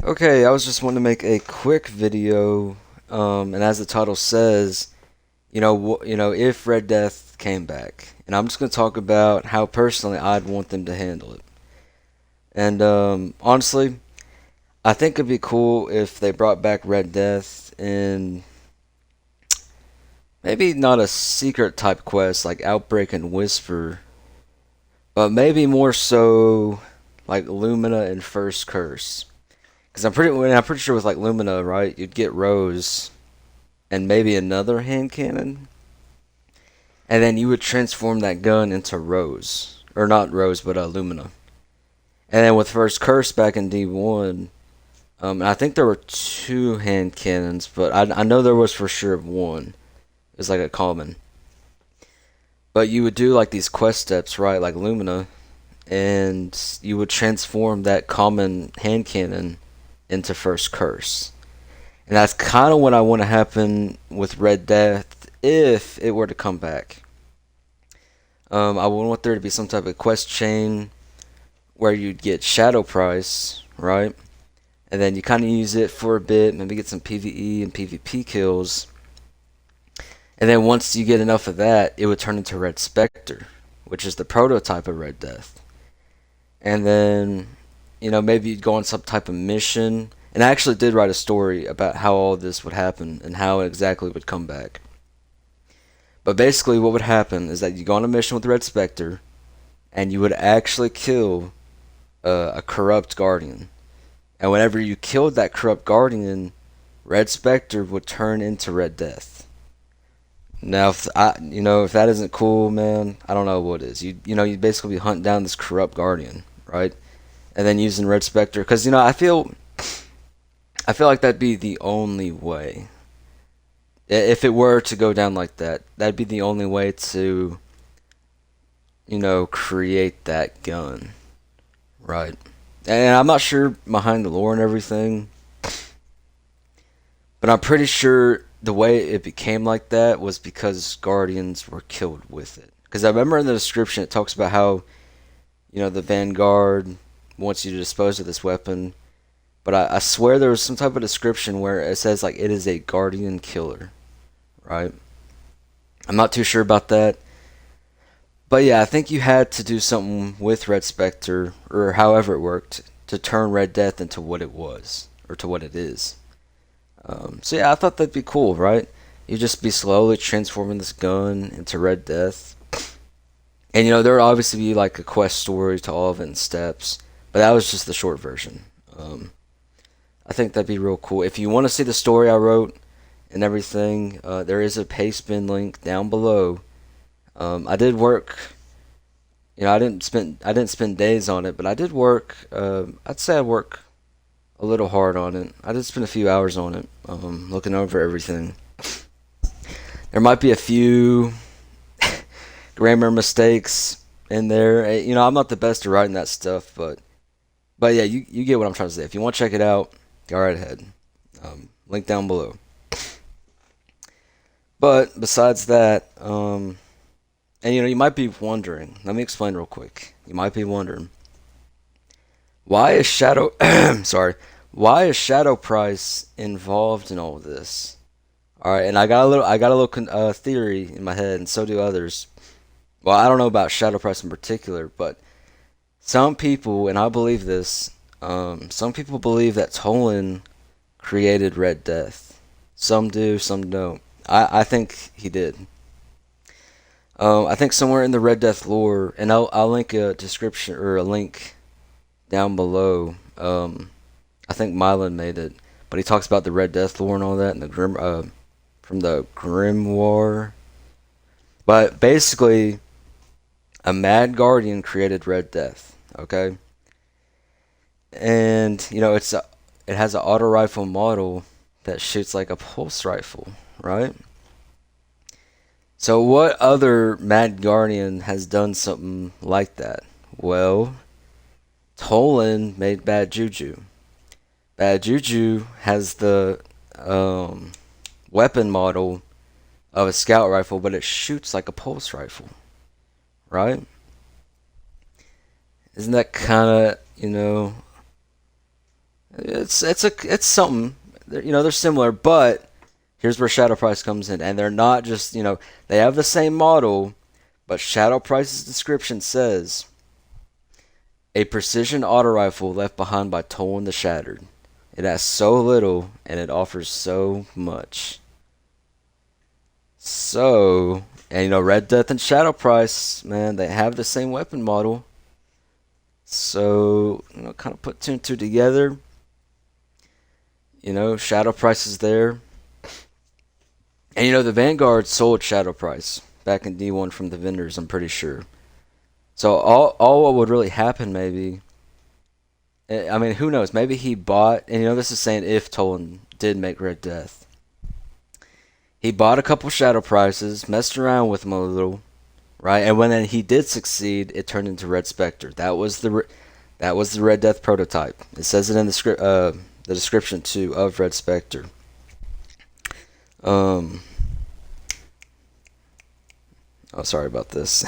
Okay, I was just wanting to make a quick video, and as the title says, if Red Death came back, and I'm just gonna talk about how personally I'd want them to handle it. And honestly, I think it'd be cool if they brought back Red Death in maybe not a secret type quest like Outbreak and Whisper, but maybe more so like Lumina and First Curse. Because I'm pretty sure with like Lumina, right, you'd get Rose and maybe another hand cannon, and then you would transform that gun into Rose, or not Rose, but Lumina. And then with First Curse back in D1, and I think there were two hand cannons, but I know there was for sure one. It was like a common. But you would do like these quest steps, right, like Lumina, and you would transform that common hand cannon into First Curse. And that's kind of what I want to happen with Red Death if it were to come back. I would want there to be some type of quest chain where you'd get Shadow Price, right? And then you kind of use it for a bit, maybe get some PvE and PvP kills. And then once you get enough of that, it would turn into Red Spectre, which is the prototype of Red Death. And then, maybe you'd go on some type of mission. And I actually did write a story about how all this would happen and how it exactly would come back. But basically, what would happen is that you go on a mission with Red Spectre, and you would actually kill a corrupt guardian. And whenever you killed that corrupt guardian, Red Spectre would turn into Red Death. Now, if that isn't cool, man, I don't know what is. You'd basically be hunting down this corrupt guardian, right? And then using Red Spectre, because I feel like that'd be the only way. If it were to go down like that, that'd be the only way to, create that gun, right? And I'm not sure behind the lore and everything, but I'm pretty sure the way it became like that was because Guardians were killed with it. Because I remember in the description it talks about how, the Vanguard wants you to dispose of this weapon, but I swear there was some type of description where it says like it is a Guardian killer, right? I'm not too sure about that. But yeah, I think you had to do something with Red Spectre, or however it worked, to turn Red Death into what it was, or to what it is. So yeah, I thought that'd be cool, right? You just be slowly transforming this gun into Red Death, and there would obviously be like a quest story to all of it in steps, but that was just the short version. Um, I think that'd be real cool. If you want to see the story I wrote and everything, there is a Pastebin link down below. I did work. I didn't spend days on it, but I did work. I'd say I work a little hard on it. I did spend a few hours on it, looking over everything. There might be a few grammar mistakes in there. I'm not the best at writing that stuff, but yeah, you get what I'm trying to say. If you want to check it out, go right ahead. Link down below. But besides that, and you might be wondering. Let me explain real quick. You might be wondering why is Shadow, sorry, why is Shadow Price involved in all of this? All right, and I got a little theory in my head, and so do others. Well, I don't know about Shadow Price in particular, but some people, and I believe this, some people believe that Toland created Red Death. Some do, some don't. I think he did. I think somewhere in the Red Death lore, and I'll link a description or a link down below. I think Mylan made it, but he talks about the Red Death lore and all that, and from the Grimoire. But basically, a Mad Guardian created Red Death. Okay, and it has an auto rifle model that shoots like a pulse rifle, right? So what other Mad Guardian has done something like that? Well, Toland made Bad Juju. Bad Juju has the um, weapon model of a scout rifle, but it shoots like a pulse rifle, right? Isn't that kind of, It's something. They're similar, but here's where Shadow Price comes in, and they're not just they have the same model, but Shadow Price's description says a precision auto rifle left behind by Toland the Shattered. It has so little and it offers so much. So, and Red Death and Shadow Price, man, they have the same weapon model. So, kind of put two and two together. Shadow Price is there. And the Vanguard sold Shadow Price back in D1 from the vendors, I'm pretty sure. So all what would really happen maybe, I mean, who knows? Maybe he bought, and this is saying if Toland did make Red Death. He bought a couple Shadow Prices, messed around with them a little, right? And when he did succeed, it turned into Red Spectre. That was the Red Death prototype. It says it in the description too of Red Spectre. Um, oh, sorry about this.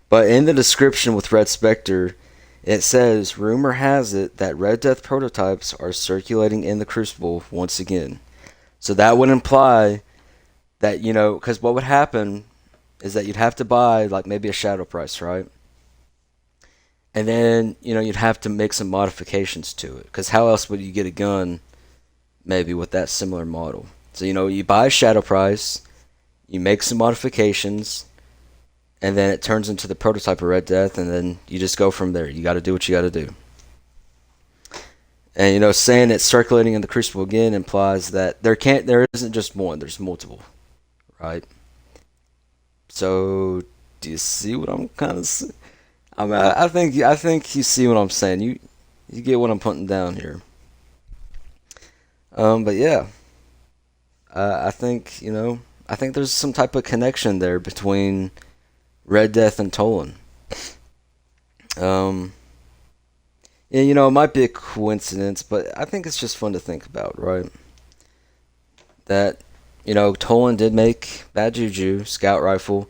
But in the description with Red Spectre, it says, rumor has it that Red Death prototypes are circulating in the Crucible once again. So that would imply that, because what would happen is that you'd have to buy, like, maybe a Shadow Price, right? And then, you'd have to make some modifications to it. Because how else would you get a gun, maybe, with that similar model? So, you buy a Shadow Price, you make some modifications, and then it turns into the prototype of Red Death, and then you just go from there. You got to do what you got to do. And saying it's circulating in the Crucible again implies that there isn't just one. There's multiple, right? So, do you see what I'm kind of? I mean, I think you see what I'm saying. You get what I'm putting down here. But yeah, I think there's some type of connection there between Red Death and Toland. Um, yeah, it might be a coincidence, but I think it's just fun to think about, right? That Toland did make Bad Juju Scout Rifle,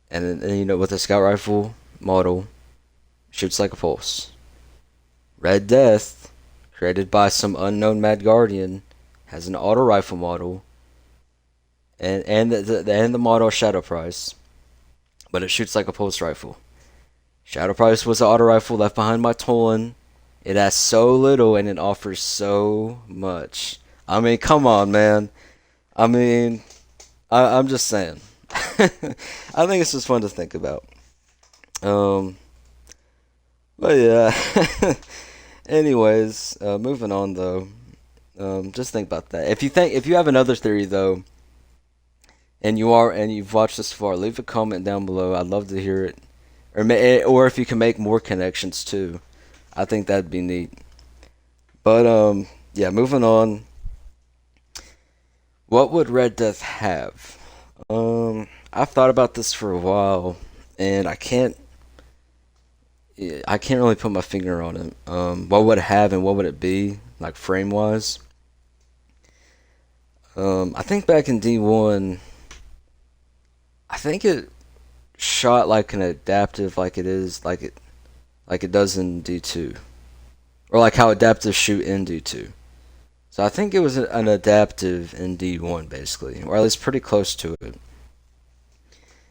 and with a Scout Rifle model, shoots like a pulse. Red Death, created by some unknown Mad Guardian, has an auto rifle model, and the model Shadow Price, but it shoots like a pulse rifle. Shadow Price was an auto rifle left behind by Toland. It has so little and it offers so much. I mean, come on, man. I mean, I'm just saying. I think it's just fun to think about. Um, but yeah. Anyways, moving on though. Just think about that. If you have another theory though, and you've watched this far, leave a comment down below. I'd love to hear it, or if you can make more connections too. I think that'd be neat. But yeah, moving on. What would Red Death have? I've thought about this for a while, and I can't really put my finger on it. What would it have and what would it be, like frame wise? I think back in D1, I think it shot like an adaptive, like it does in D2, or like how adaptives shoot in D2. So I think it was an adaptive in D1 basically, or at least pretty close to it.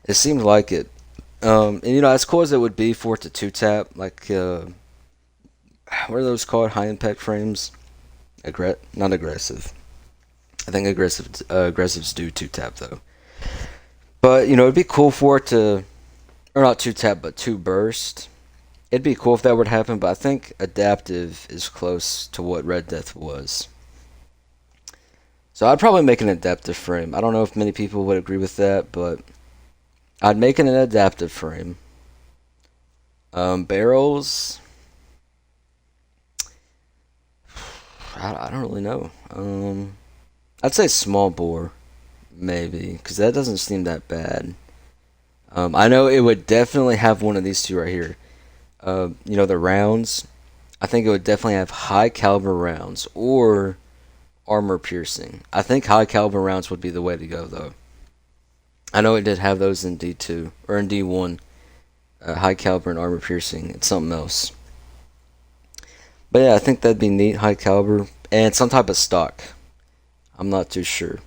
It seemed like it. And as cool as it would be for it to two tap, like what are those called? High impact frames? Not aggressive. I think aggressives do two tap though. But it'd be cool for it to, or not two tap, but two burst. It'd be cool if that were to happen, but I think adaptive is close to what Red Death was. So I'd probably make an adaptive frame. I don't know if many people would agree with that, but I'd make it an adaptive frame. Barrels, I don't really know. I'd say small bore, maybe, because that doesn't seem that bad. I know it would definitely have one of these two right here. The rounds. I think it would definitely have high caliber rounds or armor piercing. I think high caliber rounds would be the way to go, though. I know it did have those in D2 or in D1. High caliber and armor piercing. It's something else. But yeah, I think that'd be neat, high caliber, and some type of stock. I'm not too sure.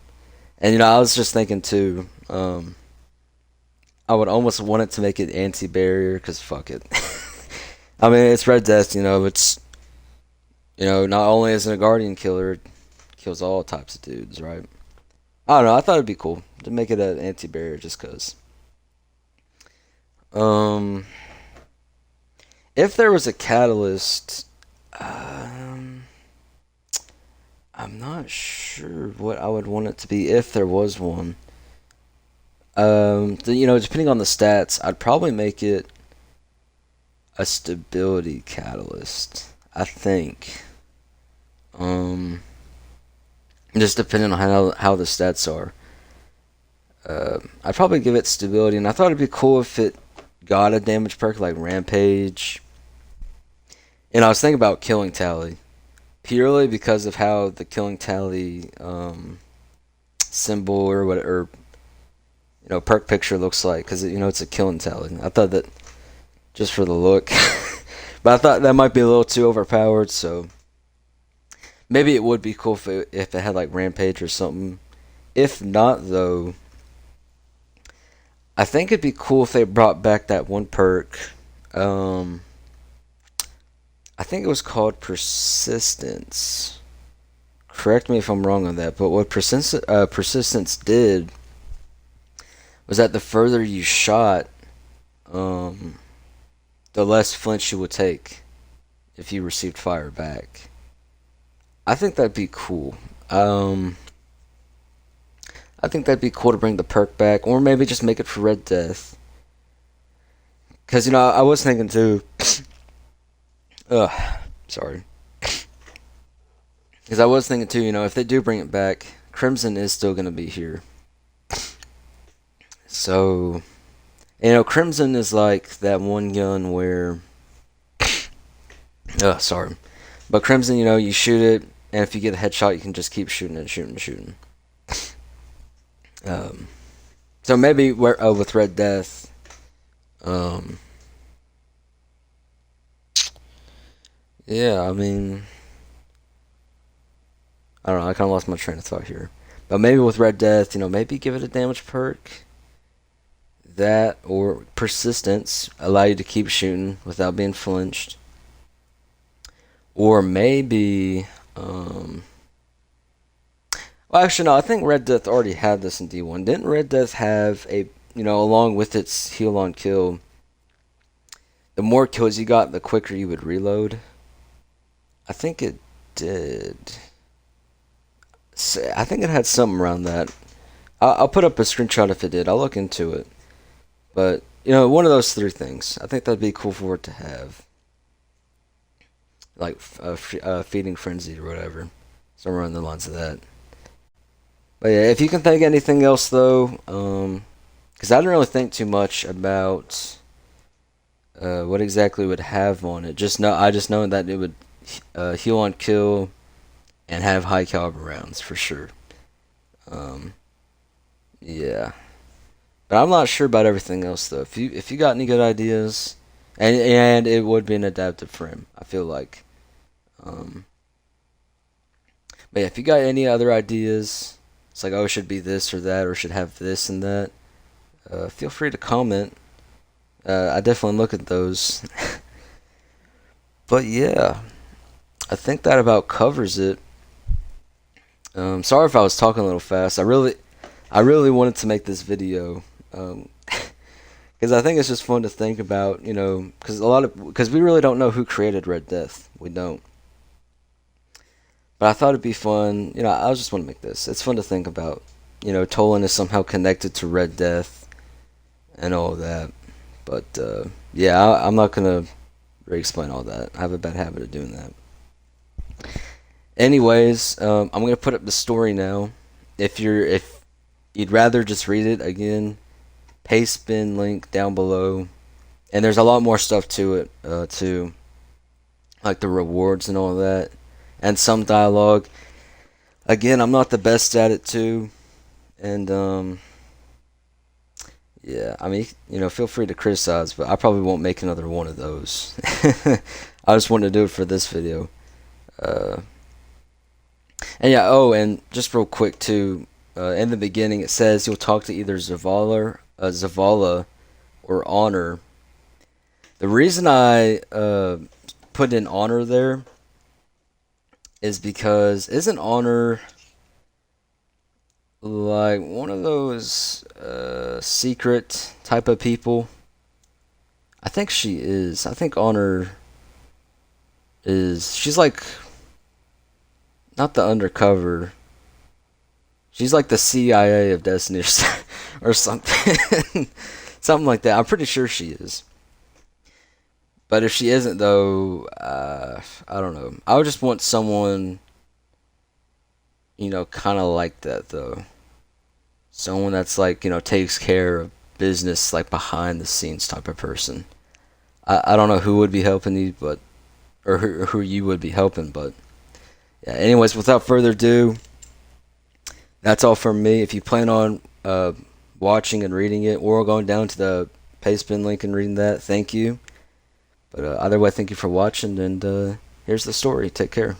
And I was just thinking too. I would almost want it to make it anti-barrier, cause fuck it. I mean, it's Red Death. It's not only is it a guardian killer, it kills all types of dudes, right? I don't know. I thought it'd be cool to make it an anti-barrier, just cause. Um, if there was a catalyst, um, I'm not sure what I would want it to be if there was one. Depending on the stats, I'd probably make it a stability catalyst. I think. Um, just depending on how the stats are. I'd probably give it stability, and I thought it'd be cool if it got a damage perk like Rampage. And I was thinking about Killing Tally, purely because of how the Killing Tally symbol or what or perk picture looks like, because it's a Killing Tally. I thought that just for the look, but I thought that might be a little too overpowered. So maybe it would be cool if it had like Rampage or something. If not, though, I think it'd be cool if they brought back that one perk. Um, I think it was called Persistence. Correct me if I'm wrong on that, but what Persistence did was that the further you shot, um, the less flinch you would take if you received fire back. I think that'd be cool. I think that'd be cool to bring the perk back, or maybe just make it for Red Death. Because I was thinking too. Sorry. Because I was thinking too. If they do bring it back, Crimson is still gonna be here. So, Crimson is like that one gun where. Sorry. But Crimson, you shoot it, and if you get a headshot, you can just keep shooting and shooting and shooting. Um, so maybe with Red Death, um, yeah, I mean, I don't know. I kind of lost my train of thought here, but maybe with Red Death, maybe give it a damage perk. That or persistence allow you to keep shooting without being flinched, or maybe, well, actually, no. I think Red Death already had this in D1. Didn't Red Death have along with its heal on kill, the more kills you got, the quicker you would reload? I think it did. I think it had something around that. I'll put up a screenshot if it did. I'll look into it. But, one of those three things. I think that'd be cool for it to have. Like Feeding Frenzy or whatever. Somewhere on the lines of that. But yeah, if you can think of anything else though, because I didn't really think too much about what exactly it would have on it. I just know that it would heal on kill and have high caliber rounds for sure. Um, yeah, but I'm not sure about everything else though. If you got any good ideas, and it would be an adaptive frame, I feel like. Um, but yeah, if you got any other ideas, it's like, oh, it should be this or that, or should have this and that. Feel free to comment. I definitely look at those. But yeah, I think that about covers it. Sorry if I was talking a little fast. I really wanted to make this video, because I think it's just fun to think about. Because we really don't know who created Red Death. We don't. But I thought it'd be fun. I just want to make this. It's fun to think about. Toland is somehow connected to Red Death and all of that. But yeah, I'm not gonna re-explain all that. I have a bad habit of doing that. Anyways, I'm gonna put up the story now. If you'd rather just read it again, paste bin link down below. And there's a lot more stuff to it too, like the rewards and all that, and some dialogue. Again, I'm not the best at it too, and Yeah, I mean, feel free to criticize, but I probably won't make another one of those. I just wanted to do it for this video. Uh, and yeah, oh, and just real quick too, in the beginning it says you'll talk to either Zavala or Honor. The reason I put in Honor there is because isn't Honor like one of those secret type of people? I think she is. I think Honor is. She's like not the undercover. She's like the CIA of Destiny or something. Something like that. I'm pretty sure she is. But if she isn't, though, I don't know. I would just want someone, kind of like that, though. Someone that's like, takes care of business, like behind the scenes type of person. I don't know who would be helping you, but, or who you would be helping, but, yeah. Anyways, without further ado, that's all from me. If you plan on watching and reading it, or going down to the Pastebin link and reading that, thank you. But either way, thank you for watching, and here's the story. Take care.